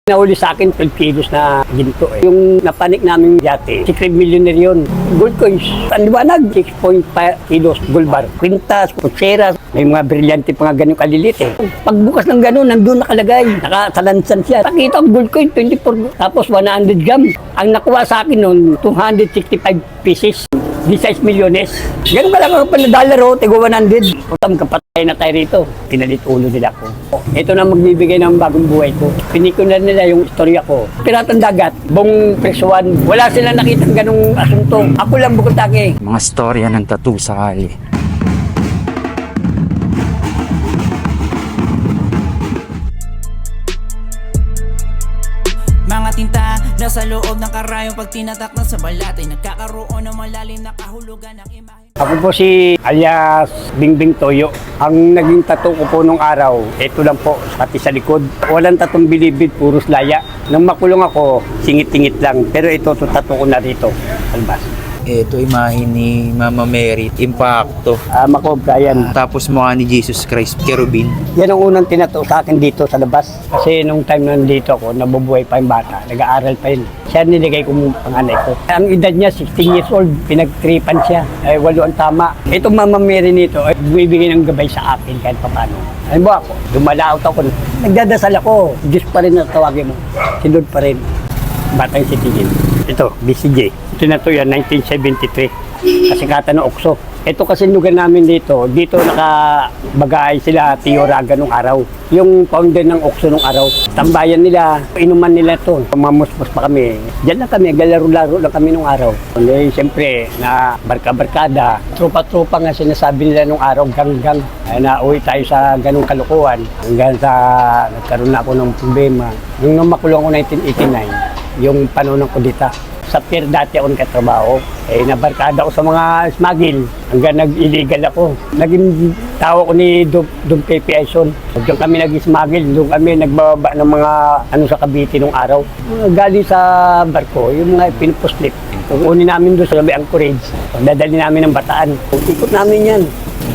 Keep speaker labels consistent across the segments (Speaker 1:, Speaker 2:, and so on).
Speaker 1: Nahuli sa akin 12 kilos na ginto eh. Yung napanik namin yate, secret millionaire yun. Gold coins. Ang liwanag, 6.5 kilos gold bar. Quintas, putseras, may mga brilyante pa nga ganun kalilit eh. Pagbukas ng ganun, nandun nakalagay. Nakatalansan siya. Pakita ang gold coin, 24, tapos 100 grams. Ang nakuha sa akin noon, 265 pieces. 16 milyones. Ganun ka lang ako pa na dollar o, tigo 100. Putam kapatay na tayo rito. Pinalit ulo nila ko. Ito na magbibigay ng bagong buhay ko. Pinikunan nila yung istorya ko. Piratang dagat, buong presuan. Wala silang nakitang ganung asunto. Ako lang bukod-taki.
Speaker 2: Mga storya ng tattoo sa kali.
Speaker 3: Mga tinta nasa loob ng karayong pag tinatak na sa balat ay nagkakaroon ng malalim na kahulugan ng imahe.
Speaker 1: Ako po si alias Bingbing Toyo. Ang naging tattoo ko po nung araw, ito lang po, pati sa likod. Walang tattoo bilibid, puros laya. Nung makulong ako, singit-tingit lang. Pero ito, tattoo ko na rito, albas.
Speaker 2: Ito imahe ni Mama Mary, Impacto.
Speaker 1: Makobra yan.
Speaker 2: Tapos mukha ni Jesus Christ, Cherubim.
Speaker 1: Yan ang unang tinato sa akin dito sa labas. Kasi nung time nandito ako, nabubuhay pa yung bata. Nag-aaral pa yun. Siya niligay ko mong panganay ko. Ang edad niya, 16 years old. Pinagtripan siya. 8 ang tama. Itong Mama Mary nito, ay bumibigay ng gabay sa akin kahit paano. Alam mo ako, dumalaot ako. Nagdadasal ako. Diyos pa rin na tawagin mo. Si Lord pa rin. Batang Citizen. Ito, BCJ. Ito na to yan, 1973. Kasikatan ng Okso. Ito kasi lugar namin dito. Dito nakabagay sila Tio Raga nung araw. Yung founder ng Okso nung araw. Tambayan nila, inuman nila to. Mamusmus pa kami. Diyan lang kami, galaro-laro lang kami nung araw. Eh, siyempre, na barka-barkada. Tropa-tropa nga sinasabi nila nung araw, gang-gang. Ay, nauwi tayo sa ganung kalukuhan. Hanggang sa nagkaroon na ako ng problema. Nung makulong ako 1989, yung panahon ng kudita. Sa pier dati ako nagkatrabaho. Nabarkada ako sa mga smuggle. Hanggang nag-illegal ako. Naging tao ko ni Dom Pepe Aison. Doon kami nag-smuggle. Doon kami nagbababa ng mga sa Cavite nung araw. Galing sa barko, yung mga pinupuslip. Kukunin namin doon sa Gabi Anchorage. Dadali namin ng Bataan. Ikot namin yan.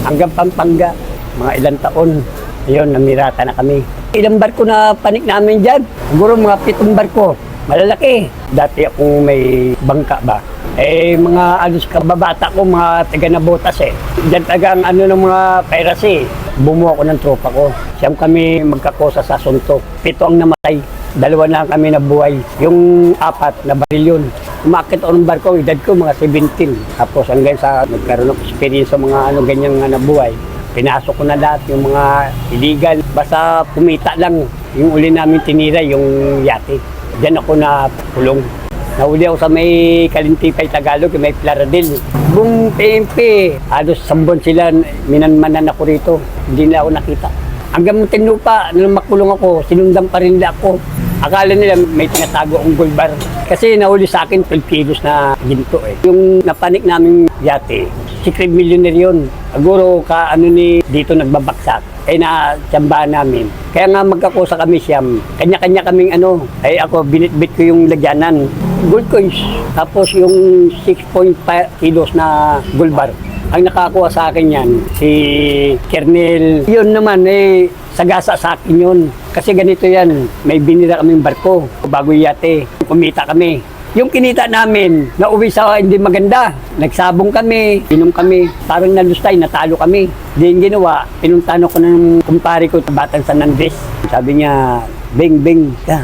Speaker 1: Hanggang Pampanga. Mga ilang taon. Ayun, namirata na kami. Ilang barko na panik namin dyan. Siguro mga 7 barko. Malalaki. Dati akong may bangka ba. Mga kababata ko, mga taga-nabotas Diyan tagang ng mga piracy. Bumuo ako ng tropa ko. Siyam kami magkakosa sa asunto. 7 ang namatay. 2 na kami nabuhay. Yung 4 na baril yun. Umakit ako ng barko, edad ko mga 17. Tapos hanggang sa nagkaroon ng experience sa mga ganyang nabuhay. Pinasok ko na lahat yung mga illegal. Basta pumita lang. Yung uli namin tinira, yung yate. Diyan ako na pulong. Nahuli ako sa may Kalintipay, Tagalog, may Plaradel. Buong PMP, halos 10 buwan sila, minanmanan ako rito. Hindi nila ako nakita. Hanggang Muntinlupa, nung makulong ako, sinundan pa rin nila ako. Akala nila may tinatago akong gold bar. Kasi nahuli sa akin 12 kilos na ginto Yung napanik naming yate, secret millionaire yun. Siguro ni dito nagbabaksak. Na-tsambahan namin. Kaya nga magkakusa kami siyam. Kanya-kanya kaming ako binitbit ko yung lagyanan. Gold coins. Tapos yung 6.5 kilos na gold bar. Ang nakakuha sa akin yan, si Kernel. Yun naman, sagasa sa akin yun. Kasi ganito yan, may binira kaming barko, bago yate. Kumita kami. Yung kinita namin, nauwi sa hindi maganda. Nagsabong kami, inom kami. Parang nalustay, natalo kami. Di yung ginawa, pinuntahan ako ng kumpare ko, Batang San Andres. Sabi niya, Bing,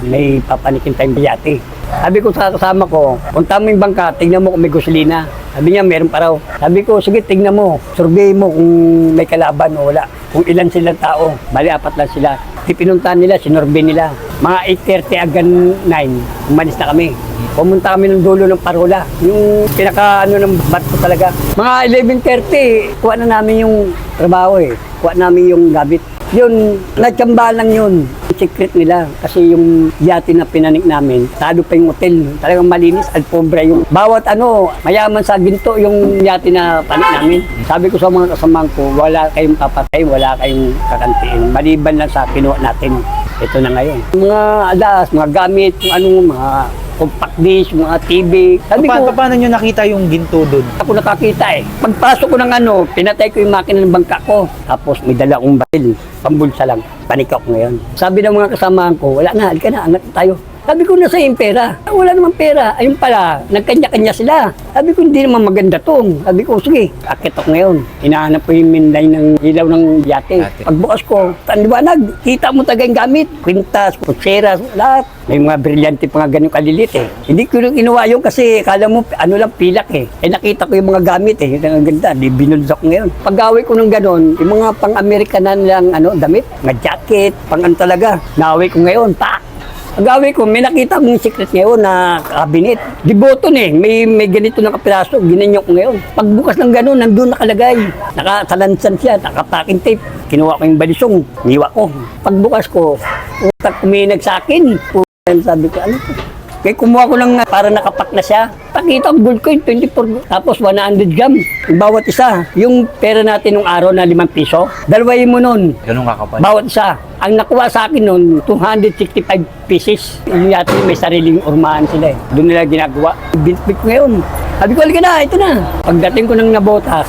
Speaker 1: may papanikin tayong yate. Sabi ko sa kasama ko, punta mo yung bangka, tignan mo kung may gasolina. Sabi niya, meron pa raw. Sabi ko, sige, tignan mo. Survey mo kung may kalaban o wala. Kung ilan silang tao. Bali, 4 lang sila. Pinuntahan nila, sinurbay nila. Mga 8:30 hanggang 9, umalis na kami. Pumunta kami ng dulo ng Parola. Yung pinaka ng barko talaga. Mga 11:30, kuha na namin yung trabaho Kuha namin yung gamit. Yun, natsambahan lang yun. Secret nila. Kasi yung yate na pinanik namin, talo pa yung hotel. Talagang malinis, alpombra yung bawat mayaman sa ginto yung yate na panik namin. Sabi ko sa mga kasamahan ko, wala kayong papatay, wala kayong kakantiin. Maliban lang sa kinuha natin. Ito na ngayon. Mga alas, mga gamit, mga compact disc, mga TV. Sabi ko,
Speaker 2: Paano nyo nakita yung ginto doon?
Speaker 1: ako nakakita eh. Pagpasok ko ng pinatay ko yung makina ng bangka ko. Tapos may dala akong baril, pambulsa lang. Panik ako ngayon. Sabi ng mga kasamahan ko, wala na, halika na, angat na tayo. Sabi ko, nasa yung pera. Wala namang pera. Ayun pala, nagkanya-kanya sila. Sabi ko, hindi naman maganda to. Sabi ko, sige, akit ako ngayon. Hinahanap ko yung minday ng ilaw ng yate. Pagbukas ko, tandiwanag, kita mo tagay gamit. Kwintas, kutsera, lahat. May mga brilyante pa nga ganun kalilit eh. Hindi ko nung inuwa yun kasi kala mo, pilak eh. Nakita ko yung mga gamit eh. Ang ganda, di binulsa ko ngayon. Pag-away ko ng ganun, yung mga pang-Amerikanan lang damit, mga jacket, talaga. Naway ko ngayon, Pag-away ko, may nakita kong secret ngayon na cabinet. Di button eh. May ganito na kapiraso. Ginanyo ko ngayon. Pagbukas ng gano'n, nandun nakalagay. Nakasalansan siya, nakapaking tape. Kinuha ko yung balisong, niwa ko. Pagbukas ko, utak kuminag sa akin. Sabi ko, ano to? Kaya kumuha ko lang para nakapak na siya. Pakita ang gold coin, 24, tapos 100 grams. Bawat isa. Yung pera natin nung araw na 5 piso, dalawahin mo nun.
Speaker 2: Ganun kakapal.
Speaker 1: Bawat isa. Ang nakuha sa akin nun, 265 pieces. Yung yata may sariling urmahan sila eh. Doon nila ginagawa. Bitbit ko ngayon. Sabi ko, halika na, ito na. Pagdating ko ng nabotas,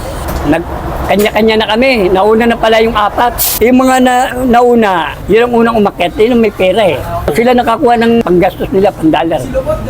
Speaker 1: kanya-kanya na kami. Nauna na pala yung 4. Yung mga nauna, yun ang unang umakyat. Yun ang may pera eh. Sila nakakuha ng panggastos nila, $1.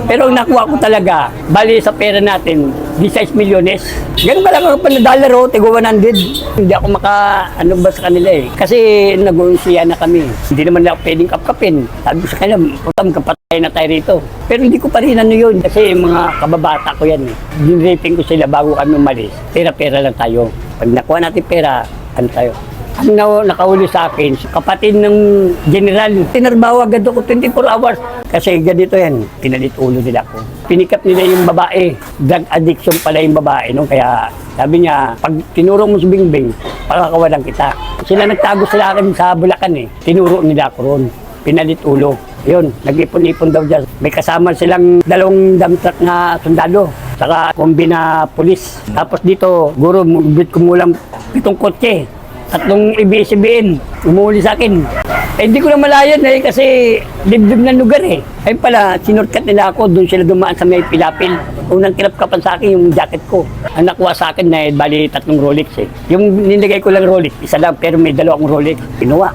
Speaker 1: Pero ang nakuha ko talaga, bali sa pera natin, 16 milyones. Ganun ba lang ako pa na dollar o, tigo 100. Hindi ako ba sa kanila eh. Kasi nag-uunsiya na kami. Hindi naman ako pwedeng kapkapin. Sabi ko sa kanila, putam kapatay na tayo rito. Pero hindi ko pa rin yun. Kasi mga kababata ko yan eh. Dinrating ko sila bago kami umalis. Pera-pera lang tayo. Pag nakuha natin pera, tayo? Ang nakahuli sa akin, kapatid ng general, tinarbaho agad ako 24 hours. Kasi ganito yan, pinalit ulo nila ako. Pinikap nila yung babae, drug addiction pala yung babae. No? Kaya sabi niya, pag tinuro mo si Bingbing, pakakawalan kita. Sila nagtago sila akin sa Bulacan eh. Tinuro nila ako ron, pinalit ulo. Yun, nag-ipon-ipon daw dyan. May kasama silang 2 dump truck na sundalo, saka kombi na pulis. Tapos dito, guro, bit kumulang 7 kotse. 3 ABS-CBN, umuli sa akin. Eh, hindi ko na malayan eh, kasi dibdib ng lugar eh. Ay pala, sinurkat nila ako, doon sila dumaan sa may pilapil. Unang kinapkapan sa akin yung jacket ko. Ang nakuha sa akin na bali 3 Rolex eh. Yung nilagay ko lang Rolex, isa lang, pero may 2 Rolex. Pinuha.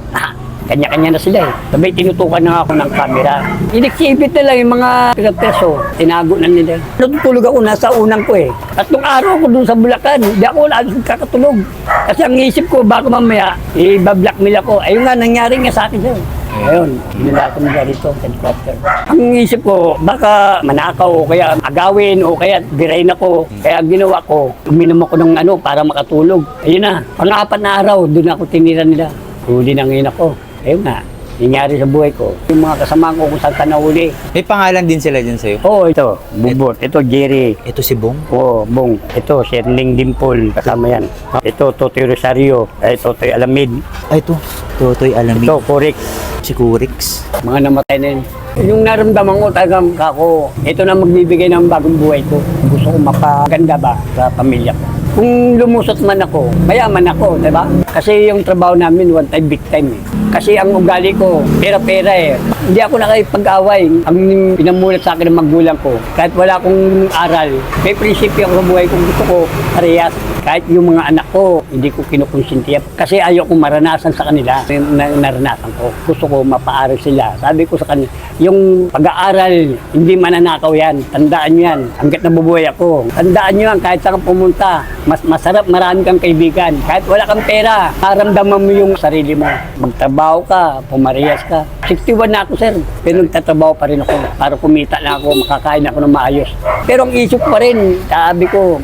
Speaker 1: Kanya-kanya na sila eh. Sabay tinutukan na ako ng camera. Ineksibit na lang yung mga pinagpeso. Tinago na nila. Natutulog ako, nasa unang ko eh. At nung araw ko dun sa Bulacan, hindi ako wala kakatulog. Kasi ang isip ko, baka mamaya, i-blackmail ako. Ayun nga, nangyari nga sa akin sir. Ayun, nila ako nila rito, helicopter. Ang isip ko, baka manakaw o kaya agawin o kaya birain ako. Kaya ginawa ko, uminom ako ng para makatulog. Ayun na, pang-4 na araw, doon ako tinira nila. Huli na ngayon ako. Ayun nga, nangyari sa buhay ko. Yung mga kasama ko kung saan ka nahuli.
Speaker 2: May pangalan din sila dyan sa'yo?
Speaker 1: Oo, ito, Bubot. Ito, Jerry.
Speaker 2: Ito si Bong?
Speaker 1: Oo, Bong. Ito, Sherling Dimple. Kasama yan. Ito, Totoy Rosario. Ito, Totoy Alamid.
Speaker 2: Ay, ito. Totoy Alamid.
Speaker 1: Ito, Corix.
Speaker 2: Si Curix.
Speaker 1: Mga namatay na yun. Yung naramdaman ko talagang kako, ito na magbibigay ng bagong buhay ko. Gusto ko mapaganda ba sa pamilya ko. Kung lumusot man ako, mayaman ako, di ba? Kasi yung trabaho namin, one time, big time eh. Kasi ang ugali ko, pera-pera eh. Hindi ako nakipag-away. Ang pinamulat sa akin ng magulang ko, kahit wala akong aral, may prinsipyo ako sa buhay ko. Gusto ko parehas. Kahit yung mga anak ko, hindi ko kinukonsintiya. Kasi ayaw kong maranasan sa kanila na naranasan ko. Gusto ko mapaaral sila. Sabi ko sa kanila, yung pag-aaral, hindi mananakaw yan. Tandaan nyo yan. Hanggat nabubuhay ako. Tandaan nyo yan, kahit saan kang pumunta, mas masarap, marami kang kaibigan. Kahit wala kang pera, maramdaman mo yung sarili mo. Magtrabaho ka, pumarehas ka. 61 na ako, sir. Pero nagtatrabaho pa rin ako. Para kumita lang ako, makakain ako ng maayos. Pero ang isip pa rin, sabi ko,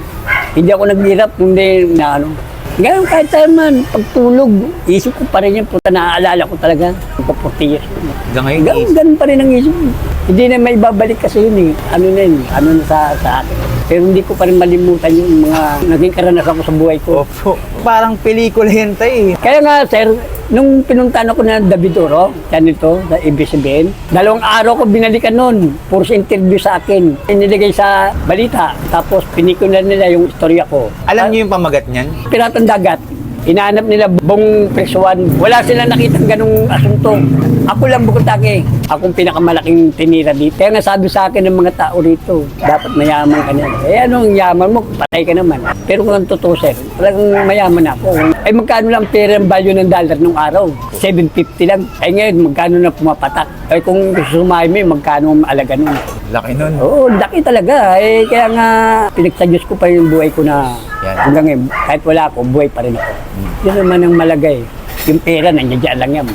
Speaker 1: hindi ako naghirap, hindi na Ngayon kahit saan man, pagtulog, isip ko pa rin yan. Punta naaalala ko talaga. Pag 40 years.
Speaker 2: Hanggang ngayon,
Speaker 1: Ganun pa rin ang isip ko. Hindi na may babalik kasi yun eh. Ano na sa akin. Pero hindi ko pa rin malimutan yung mga naging karanasan ko sa buhay ko.
Speaker 2: Opo. Parang pelikula yan tayo eh.
Speaker 1: Kaya nga sir, nung pinuntahan ako na David Oro, yan ito, sa ABS-CBN, 2 araw ko binalikan nun, puro interview sa akin. Inilagay sa balita, tapos pinikulan nila yung istorya ko.
Speaker 2: Alam niyo yung pamagat niyan?
Speaker 1: Piratang dagat. Inaanap nila buong presuan. Wala silang nakitang ganung asunto. Ako lang bukod taki. Akong pinakamalaking tinira dito. Kaya nga sabi sa akin ng mga tao rito, dapat mayaman ka na. Eh anong yaman mo? Patay ka naman. Pero kung ang totoo sir, talagang mayaman ako. Ay magkano lang pera ang value ng dollar nung araw? 750 lang. Ay ngayon, magkano na pumapatak? Ay kung sumay mo, magkano ang alaga nun?
Speaker 2: Laki nun.
Speaker 1: Oo, laki talaga. Eh kaya nga, pinagsadyos ko pa yung buhay ko na
Speaker 2: Yan.
Speaker 1: hanggang ngayon, kahit wala ako, buhay pa rin ako. Yun naman ang malagay. Yung pera, nandiyan lang yan.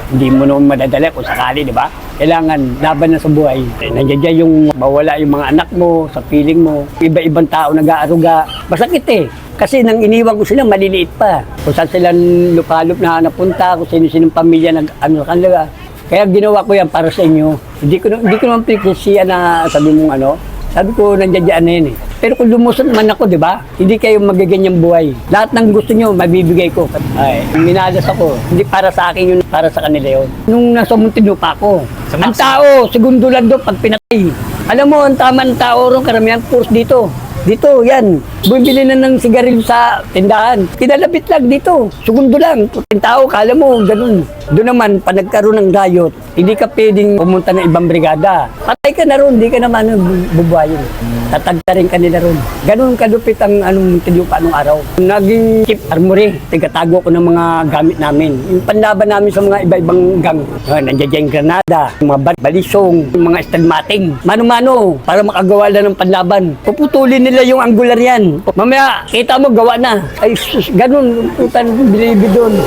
Speaker 1: Hindi mo naman madadala kung sakali, di ba? Kailangan laban na sa buhay. Nandiyan yung mawala yung mga anak mo, sa piling mo. Iba-ibang tao nag-aaruga. Masakit eh. Kasi nang iniwan ko sila, maliliit pa. Kung saan sila lupalop na napunta, kung sino-sinong pamilya nag-ano kanila. Kaya ginawa ko yan para sa inyo. Hindi ko naman pinagsisiya na sabi mong ano. Sabi ko, nandiyan na yun eh. Pero kung lumusot man ako, di ba? Hindi kayo magaganyang buhay. Lahat ng gusto nyo, mabibigay ko. Ay, minalas ako. Hindi para sa akin yun, para sa kanila yun. Nung nasa Muntinlupa ako, ang tao, segundo lang doon pag pinatay. Alam mo, ang tama ng tao ron, karamihan course dito. Dito, yan. Bumili na ng sigarilyo sa tindahan. Kinalapit lang dito. Segundo lang. Yung tao, kala mo, ganun. Doon naman, pag nagkaroon ng riot, hindi ka pwedeng pumunta ng ibang brigada. Patay ka na ron, hindi ka naman bubuhayin. Tatagtarin ka nila ron. Ganun kalupit ang Muntinlupa nung araw. Naging chief armory, tigatago ko ng mga gamit namin. Yung panlaban namin sa mga iba-ibang gang. Nandiyan yung granada, yung mga balisong, yung mga stalmating. Mano-mano, para makagawa na ng panlaban. Puputulin nila yung angular yan. Mamaya, kita mo, gawa na. Ay, sus, ganun, putan, bilibi doon.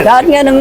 Speaker 1: Lahat nga ng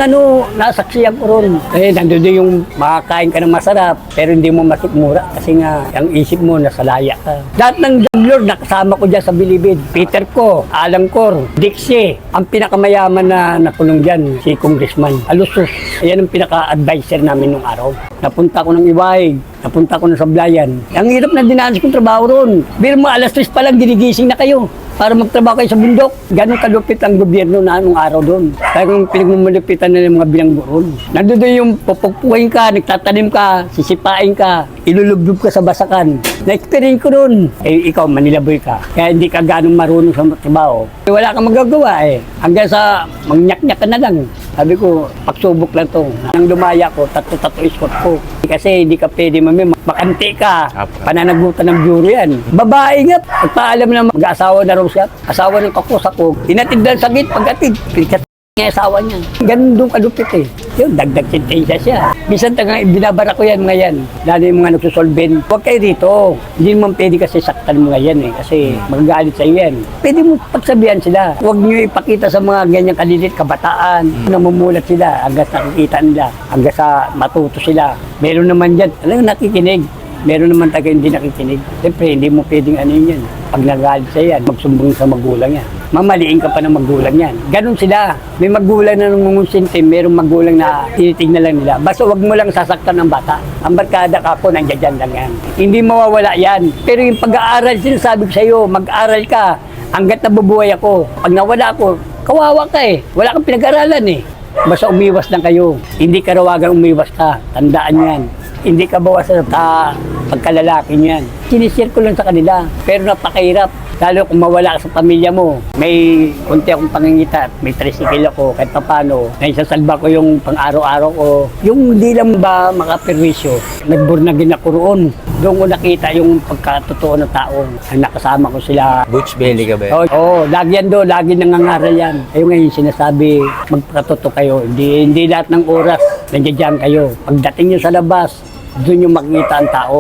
Speaker 1: nasaksiyan ko ron. Eh, nandun din yung makakain ka ng masarap, pero hindi mo masikmura kasi nga, ang isip mo, nasa laya ka. Lahat ng Lord, nakasama ko dyan sa Bilibid. Peter Ko, Alan Cor, Dixie, ang pinakamayaman na nakulong dyan, si Congressman Alusos. Ayan ang pinaka-advisor namin nung araw. Napunta ko ng Iway, napunta ko ng Sablayan. Ang hirap na dinanas kong trabaho ron. Pero mga alas 3 pa lang, ginigising na kayo para magtrabaho kayo sa bundok. Ganon kalupit ang gobyerno na anong araw doon. Kaya kung pinagmumulipitan na ng mga bilanggo ron. Nandun doon yung pupukpukin ka, nagtatanim ka, sisipain ka, ilulublob ka sa basakan. Na-experience ko ron. Eh, ikaw, Manilaboy ka. Kaya hindi ka ganong marunong sa trabaho. Eh, wala kang magagawa eh. Hanggang sa mangnyak-nyak ka na lang. Sabi ko, pagsubok lang to. Nang lumaya ko, tato iskot ko. Kasi hindi ka pwede makante ka. Pananagutan ng bureau yan. Babae nga, pagpaalam na mag-asawa na raw siya. Asawa ng kakusa ko. Tinatid lang sa gate pag-atid. Pinikat nga asawa niya. Ganun doon kalupit eh. Yun, dagdag sentensya siya. Minsan binabara ko yan mga yan. Lalo yung mga nagsusolven. Huwag kayo rito. Hindi naman pwede kasi saktan mga yan eh. Kasi magagalit sa iyo yan. Pwede mo pagsabihan sila. Huwag niyo ipakita sa mga ganyang kalilit kabataan. Namumulat sila hanggang sa nakikita nila. Hanggang sa matuto sila. Meron naman dyan. Alam, nakikinig. Meron naman taga hindi nakikinig. Siyempre, hindi mo pwedeng ano yan. Pag nagalit sa yan, magsumbong sa magulang yan. Mamaliin ka pa ng magulang yan. Ganon sila. May magulang na nangungusintim, merong magulang na tinitignan lang nila. Basta wag mo lang sasaktan ng bata. Ang barkada ka po, nandiyan lang yan. Hindi mawawala yan. Pero yung pag-aaral, sinasabi ko sa iyo, mag-aaral ka. Hanggat nabubuhay ako. Pag nawala ako, kawawa ka eh. Wala kang pinag-aralan eh. Basta umiwas lang kayo. Hindi karawagan umiwas ka. Tandaan yan. Hindi ka bawasan sa pagkalalaki niyan. Sinishare ko lang sa kanila. Pero napakahirap. Lalo kung mawala ka sa pamilya mo, may konti akong pangingita, may tricycle ako, kahit pa paano, naisasalba ko yung pang-araw-araw ko. Yung hindi lang ba makaperwisyo, nagbornagin ako roon. Doon ko nakita yung pagkatotoo ng tao. Nakasama ko sila.
Speaker 2: Butch Belly ka ba?
Speaker 1: Oo, lagi yan doon, lagi nangangaral yan. Ayun ngayon sinasabi, magpakatotoo kayo. Hindi lahat ng oras, nandiyan kayo. Pagdating nyo sa labas, doon yung makikita ang tao.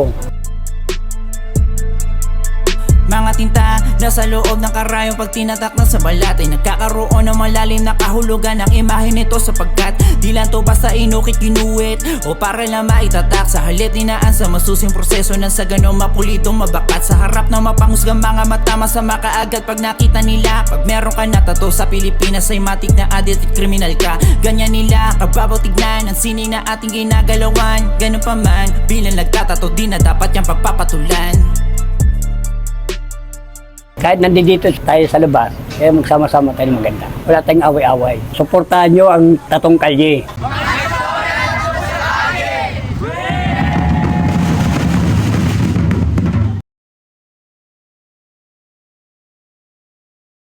Speaker 3: Mga tinta nasa loob ng karayong pag tinatak na sa balat ay nagkakaroon ng malalim na kahulugan ang imahe nito sapagkat di lang to basta inukit ginuwit o para lang maitatak sa halit dinaan sa masusing proseso ng sa ganong mapulitong mabakat sa harap ng mapanghusgang mga mata masama kaagad pag nakita nila pag meron ka na tato sa Pilipinas ay matik na addict at kriminal ka ganyan nila kababaw tignan ang sining na ating ginagalawan ganun pa man bilang nagtatato di na dapat yung pagpapatulan.
Speaker 1: Kahit nandito tayo sa labas, kaya magsama-sama tayo maganda. Wala tayong away-away. Suportahan nyo ang Tatong Kalye.